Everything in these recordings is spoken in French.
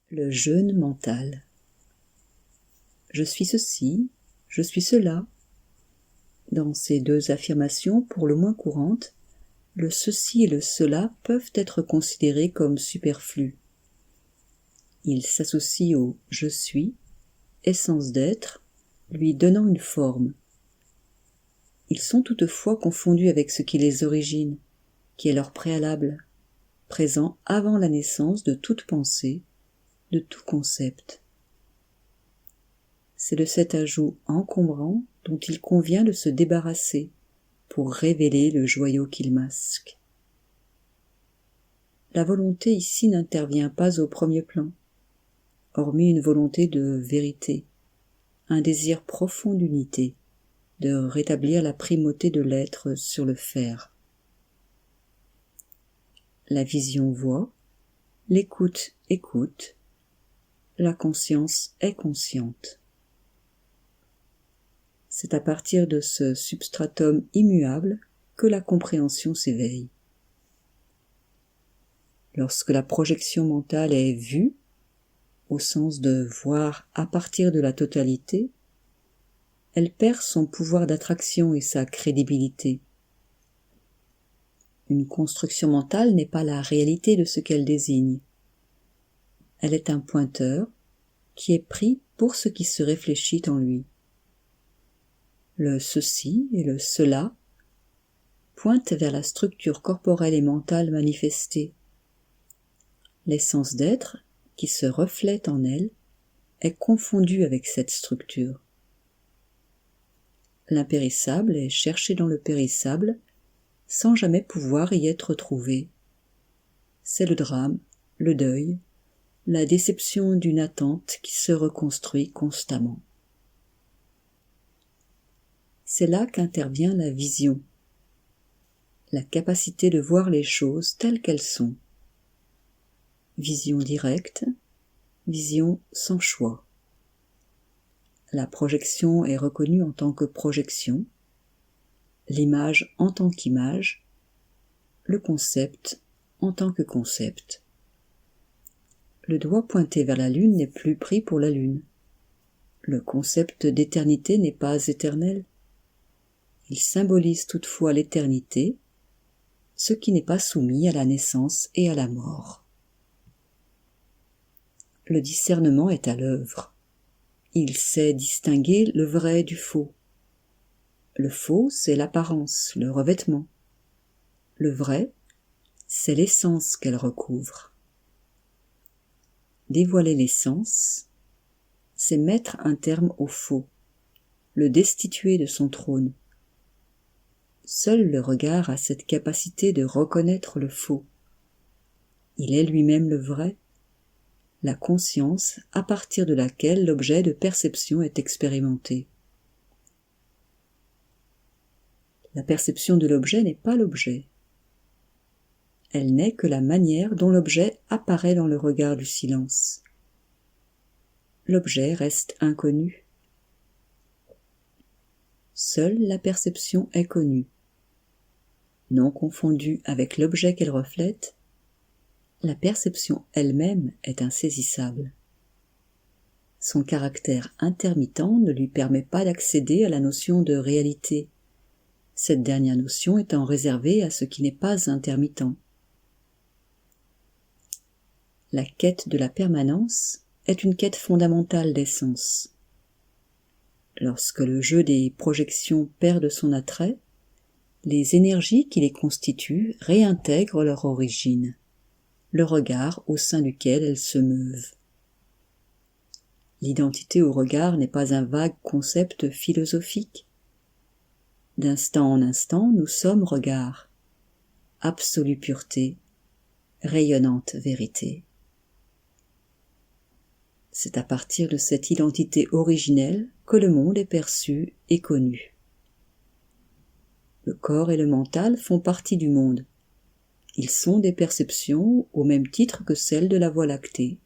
Le jeûne mental. Je suis ceci, je suis cela. Dans ces deux affirmations pour le moins courantes, le ceci et le cela peuvent être considérés comme superflus. Ils s'associent au « je suis », essence d'être, lui donnant une forme. Ils sont toutefois confondus avec ce qui les origine, qui est leur préalable, présent avant la naissance de toute pensée, de tout concept. C'est de cet ajout encombrant dont il convient de se débarrasser pour révéler le joyau qu'il masque. La volonté ici n'intervient pas au premier plan, hormis une volonté de vérité, un désir profond d'unité, de rétablir la primauté de l'être sur le faire. La vision voit, l'écoute écoute, la conscience est consciente. C'est à partir de ce substratum immuable que la compréhension s'éveille. Lorsque la projection mentale est vue, au sens de voir à partir de la totalité, elle perd son pouvoir d'attraction et sa crédibilité. Une construction mentale n'est pas la réalité de ce qu'elle désigne. Elle est un pointeur qui est pris pour ce qui se réfléchit en lui. Le ceci et le cela pointent vers la structure corporelle et mentale manifestée. L'essence d'être, qui se reflète en elle, est confondue avec cette structure. L'impérissable est cherché dans le périssable, sans jamais pouvoir y être trouvé. C'est le drame, le deuil, la déception d'une attente qui se reconstruit constamment. C'est là qu'intervient la vision, la capacité de voir les choses telles qu'elles sont. Vision directe, vision sans choix. La projection est reconnue en tant que projection, l'image en tant qu'image, le concept en tant que concept. Le doigt pointé vers la lune n'est plus pris pour la lune. Le concept d'éternité n'est pas éternel. Il symbolise toutefois l'éternité, ce qui n'est pas soumis à la naissance et à la mort. Le discernement est à l'œuvre. Il sait distinguer le vrai du faux. Le faux, c'est l'apparence, le revêtement. Le vrai, c'est l'essence qu'elle recouvre. Dévoiler l'essence, c'est mettre un terme au faux, le destituer de son trône. Seul le regard a cette capacité de reconnaître le faux. Il est lui-même le vrai, la conscience à partir de laquelle l'objet de perception est expérimenté. La perception de l'objet n'est pas l'objet. Elle n'est que la manière dont l'objet apparaît dans le regard du silence. L'objet reste inconnu. Seule la perception est connue. Non confondue avec l'objet qu'elle reflète, la perception elle-même est insaisissable. Son caractère intermittent ne lui permet pas d'accéder à la notion de réalité, cette dernière notion étant réservée à ce qui n'est pas intermittent. La quête de la permanence est une quête fondamentale d'essence. Lorsque le jeu des projections perd son attrait, les énergies qui les constituent réintègrent leur origine, le regard au sein duquel elles se meuvent. L'identité au regard n'est pas un vague concept philosophique. D'instant en instant, nous sommes regard, absolue pureté, rayonnante vérité. C'est à partir de cette identité originelle que le monde est perçu et connu. Le corps et le mental font partie du monde. Ils sont des perceptions au même titre que celles de la Voie lactée.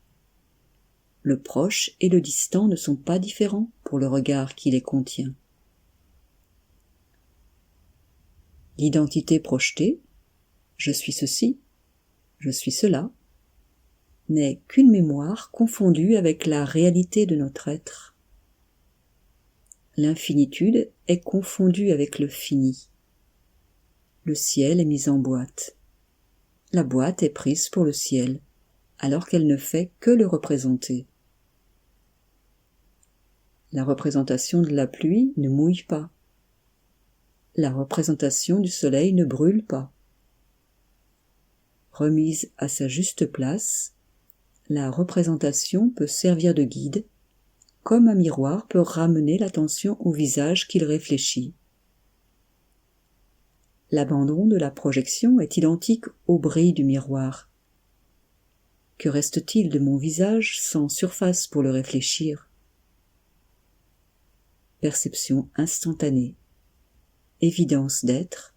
Le proche et le distant ne sont pas différents pour le regard qui les contient. L'identité projetée, je suis ceci, je suis cela, n'est qu'une mémoire confondue avec la réalité de notre être. L'infinitude est confondue avec le fini. Le ciel est mis en boîte. La boîte est prise pour le ciel, alors qu'elle ne fait que le représenter. La représentation de la pluie ne mouille pas. La représentation du soleil ne brûle pas. Remise à sa juste place, la représentation peut servir de guide, comme un miroir peut ramener l'attention au visage qu'il réfléchit. L'abandon de la projection est identique au bris du miroir. Que reste-t-il de mon visage sans surface pour le réfléchir? Perception instantanée, évidence d'être,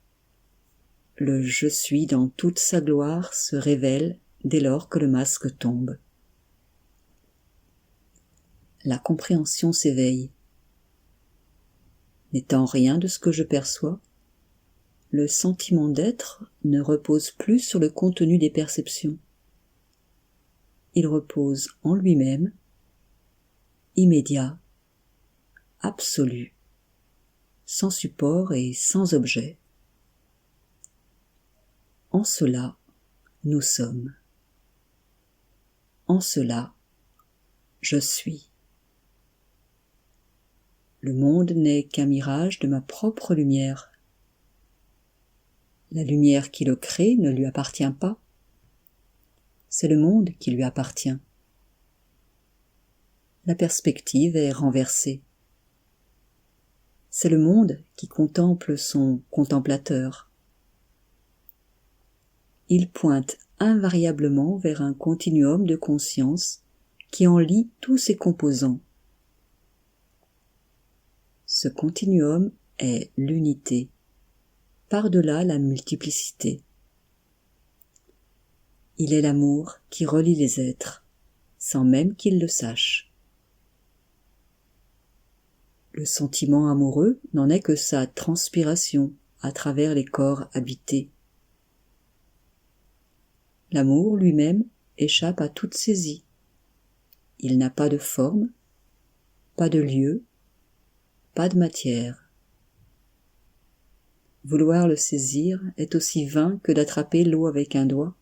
le « je suis » dans toute sa gloire se révèle dès lors que le masque tombe. La compréhension s'éveille. N'étant rien de ce que je perçois, le sentiment d'être ne repose plus sur le contenu des perceptions. Il repose en lui-même, immédiat, absolu, sans support et sans objet. En cela, nous sommes. En cela, je suis. Le monde n'est qu'un mirage de ma propre lumière. La lumière qui le crée ne lui appartient pas. C'est le monde qui lui appartient. La perspective est renversée. C'est le monde qui contemple son contemplateur. Il pointe invariablement vers un continuum de conscience qui en lie tous ses composants. Ce continuum est l'unité, par-delà la multiplicité. Il est l'amour qui relie les êtres, sans même qu'ils le sachent. Le sentiment amoureux n'en est que sa transpiration à travers les corps habités. L'amour lui-même échappe à toute saisie. Il n'a pas de forme, pas de lieu, pas de matière. Vouloir le saisir est aussi vain que d'attraper l'eau avec un doigt.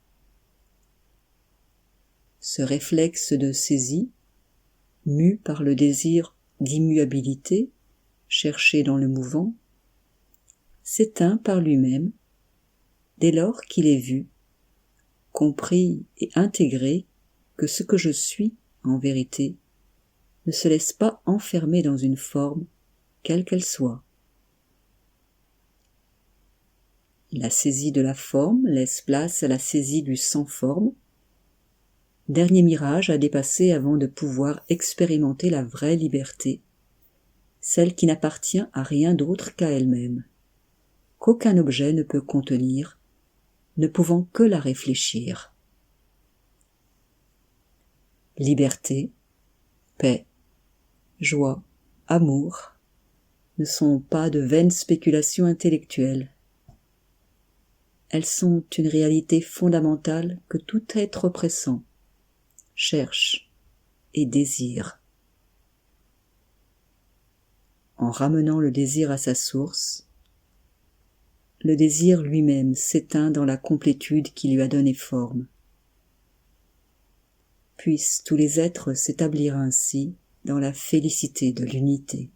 Ce réflexe de saisie, mu par le désir d'immuabilité, cherché dans le mouvant, s'éteint par lui-même, dès lors qu'il est vu, compris et intégré que ce que je suis, en vérité, ne se laisse pas enfermer dans une forme, quelle qu'elle soit. La saisie de la forme laisse place à la saisie du sans-forme, dernier mirage à dépasser avant de pouvoir expérimenter la vraie liberté, celle qui n'appartient à rien d'autre qu'à elle-même, qu'aucun objet ne peut contenir, ne pouvant que la réfléchir. Liberté, paix, joie, amour ne sont pas de vaines spéculations intellectuelles. Elles sont une réalité fondamentale que tout être oppressant cherche et désire. En ramenant le désir à sa source, le désir lui-même s'éteint dans la complétude qui lui a donné forme. Puissent tous les êtres s'établir ainsi dans la félicité de l'unité.